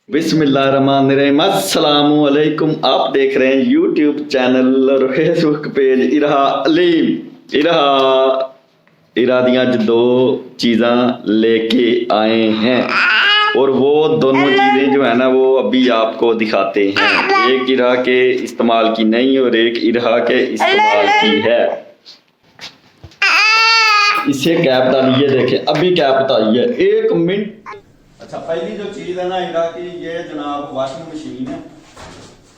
बिस्मिल्लाहिर्रहमानिर्रहीम अस्सलामुअलैकुम। आप देख रहे हैं यूट्यूब चैनल और फेसबुक पेज इरहा अलीम। इरहा इरा दियां दो चीज़ां लेके आए हैं और वो दोनों चीज़ें जो है ना वो अभी आपको दिखाते हैं। एक इरहा के इस्तेमाल की नहीं और एक इरहा के इस्तेमाल की है। इसे कैप डालिए, देखें अभी कैप उतारी है, 1 मिनट। अच्छा, पहली जो चीज़ है ना इरा की, ये जनाब वॉशिंग मशीन है।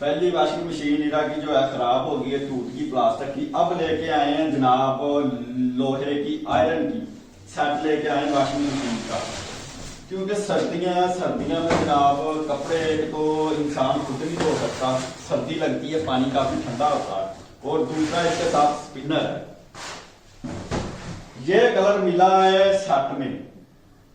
पहली वॉशिंग मशीन इरा की जो है खराब हो गई है, टूट गई प्लास्टिक की। अब लेके आए हैं जनाब लोहे की आयरन की सेट लेके आए वॉशिंग मशीन का, क्योंकि सर्दियां में जनाब कपड़े तो इंसान खुद नहीं धो सकता, सर्दी लगती है, पानी काफी ठंडा होता है। और दूसरा इसके साथ स्पिनर है। ये कलर मिला है सेट में,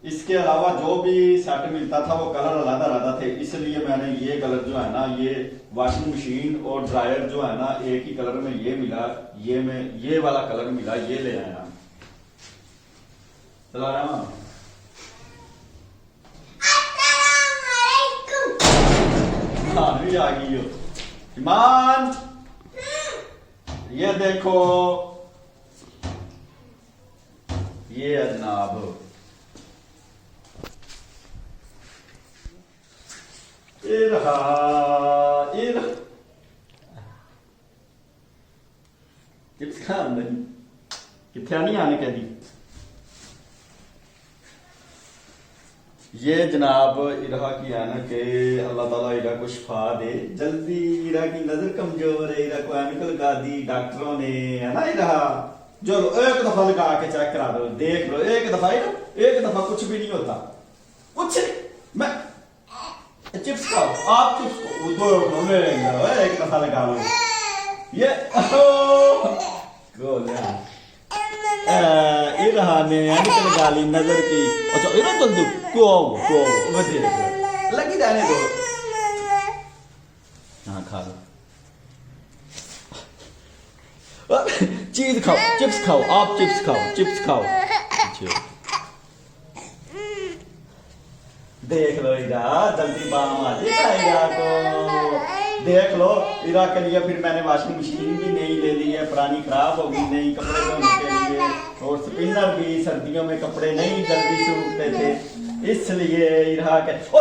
इसके अलावा जो भी सेट मिलता था वो कलर अलग अलग थे, इसलिए मैंने ये कलर जो है ना, ये वॉशिंग मशीन और ड्रायर जो है ना एक ही कलर में ये मिला, ये वाला कलर मिला, ये ले आया। चला रहा हूं। हाँ भी आ गई हो ईमान, ये देखो ये है जनाब चिप्स खान नहीं कितने नहीं आने कह दी। ये जनाब इरा की है ना कि अल्लाह ताला इरा को शिफा दे जल्दी। इरा की नजर कमजोर है, इरा को ऐनक लगा दी डॉक्टरों ने, है ना इरा। चलो एक दफा लगा के चेक करा दो, देख लो एक दफा, एक दफा कुछ भी नहीं होता, कुछ नहीं। मैं चिप्स खाओ, आप चिप्स को दो एक दफा लगा लो, ये ने लगा ली नजर की। अच्छा इरा चल दो क्यों लगी रहने दो। हाँ खा लो, चीज खाओ, चिप्स खाओ, आप चिप्स खाओ, चिप्स खाओ। देख लो इरा, जल्दी बाम आ जाएगा इरा को, देख लो इरा के लिए। फिर मैंने वॉशिंग मशीन भी नई ले ली है, पुरानी खराब हो गई, नई कपड़े धोने के लिए। और स्पिनर भी, सर्दियों में कपड़े नहीं जल्दी सूखते थे, इसलिए इरा के देख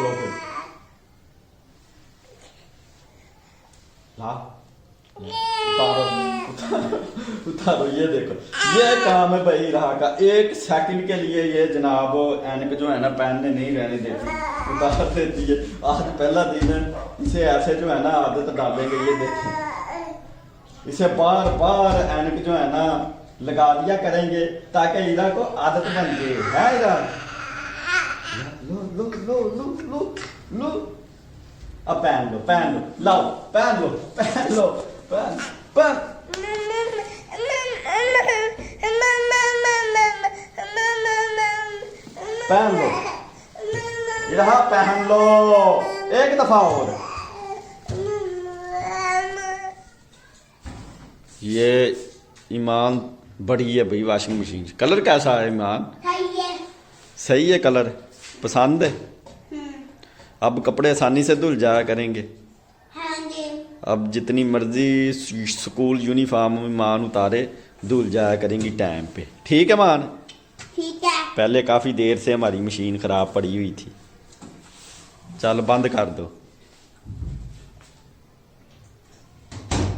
लो फिर उतारो, ये देखो ये काम है भाई रहा का। 1 सेकंड के लिए ये जनाब एनक जो है ना पहनने नहीं रहने देती, उतार देती है। आज पहला दिन है, इसे ऐसे जो है ना आदत डालेंगे। ये देखें, इसे बार बार एनक जो है ना लगा दिया करेंगे ताकि इरा को आदत बन जाए, है इरा। लो लो लो लो लो लो, अब पहन लो, पहन लो, लाओ पहन लो, पहन लो, पहन पहन पहन लो, यहाँ पहन लो एक दफा और। ये ईमान बड़ी है भाई वॉशिंग मशीन। कलर कैसा है ईमान? सही है कलर, पसंद है। अब कपड़े आसानी से धुल जाया करेंगे। अब जितनी मर्जी स्कूल यूनिफॉर्म ईमान उतारे धुल जाया करेंगी टाइम पे, ठीक है मान? ठीक है। पहले काफ़ी देर से हमारी मशीन ख़राब पड़ी हुई थी। चल बंद कर दो।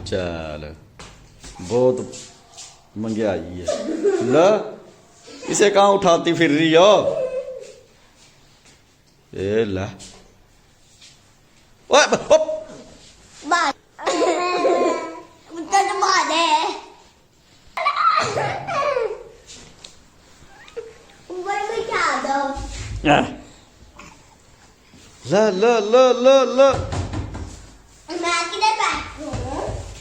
चल बहुत महंगाई है, ला इसे कहाँ उठाती फिर रही हो? ए ला ला ला ला ला ला।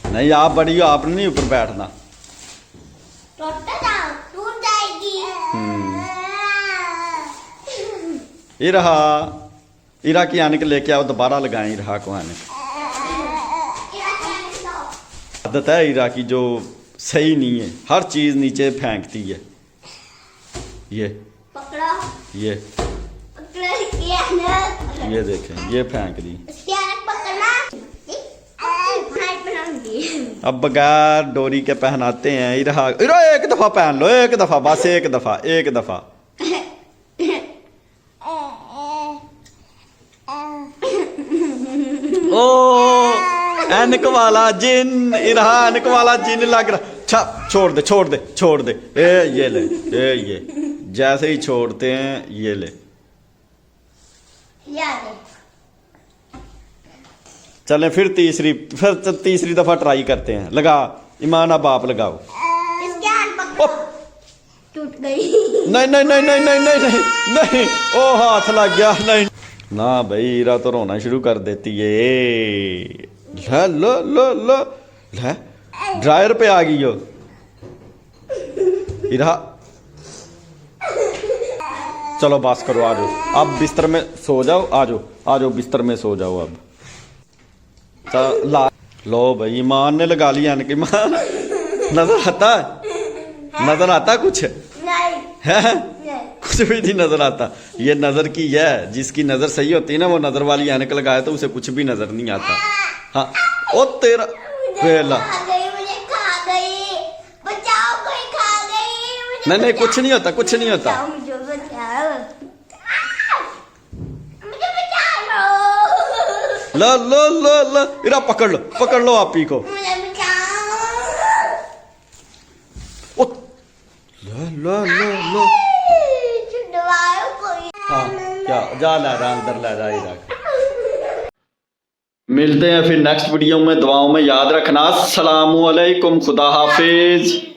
नहीं आप बड़ी हो, आपने नहीं ऊपर बैठना, टूट जाएगी। इरा की आने के लेके आओ, दोबारा लगाएं इरा को आने। आदत है इरा की जो सही नहीं है, हर चीज़ नीचे फेंकती है। ये पकड़ा ये पकड़ा क्या ये देखें, ये फेंक दी। क्या पकड़ना फाइट बनाऊंगी। अब बगैर डोरी के पहनाते हैं। इरा इरा एक दफा पहन लो, एक दफा बस, एक दफा, एक दफा। ओ एनक वाला जिन, इरा एनक वाला जिन लग रहा। छा छोड़ दे छोड़ दे छोड़ दे। ये ले, ये जैसे ही छोड़ते हैं ये ले। चलें फिर तीसरी दफा ट्राई करते हैं। लगा ईमान, अब आप लगाओ। टूट गई। नहीं नहीं नहीं नहीं नहीं नहीं नहीं नहीं, ओ हाथ लग गया। नहीं ना भाई, इरा तो रोना शुरू कर देती है। लो लो लो लो ले, ड्रायर पे आ गई हो इरा। चलो बस करो, आ जाओ अब बिस्तर में सो जाओ। आ जाओ आ जाओ बिस्तर में सो जाओ अब। ला लो भाई, ईमान ने लगा लिया इनकी। ईमान नजर आता, नजर आता कुछ नहीं है? कुछ भी नहीं नजर आता। ये नजर की है, जिसकी नजर सही होती है ना, वो नजर वाली ऐनक लगाए तो उसे कुछ भी नजर नहीं आता। हाँ ओ तेरा वेला। मुझे खा गई, बचाओ, कोई खा गई। नहीं नहीं कुछ नहीं होता, कुछ नहीं होता। मुझे बचाओ, मुझे बचाओ। लो लो लो लो, इरा पकड़ लो आप ही को। मुझे बचाओ। ओ लो लो लो लो। छुड़वाओ कोई। हाँ क्या, जा ला रहा अंदर, ला रहा इरा। मिलते हैं फिर नेक्स्ट वीडियो में। दुआओं में याद रखना। अस्सलामु अलैकुम, खुदा हाफिज।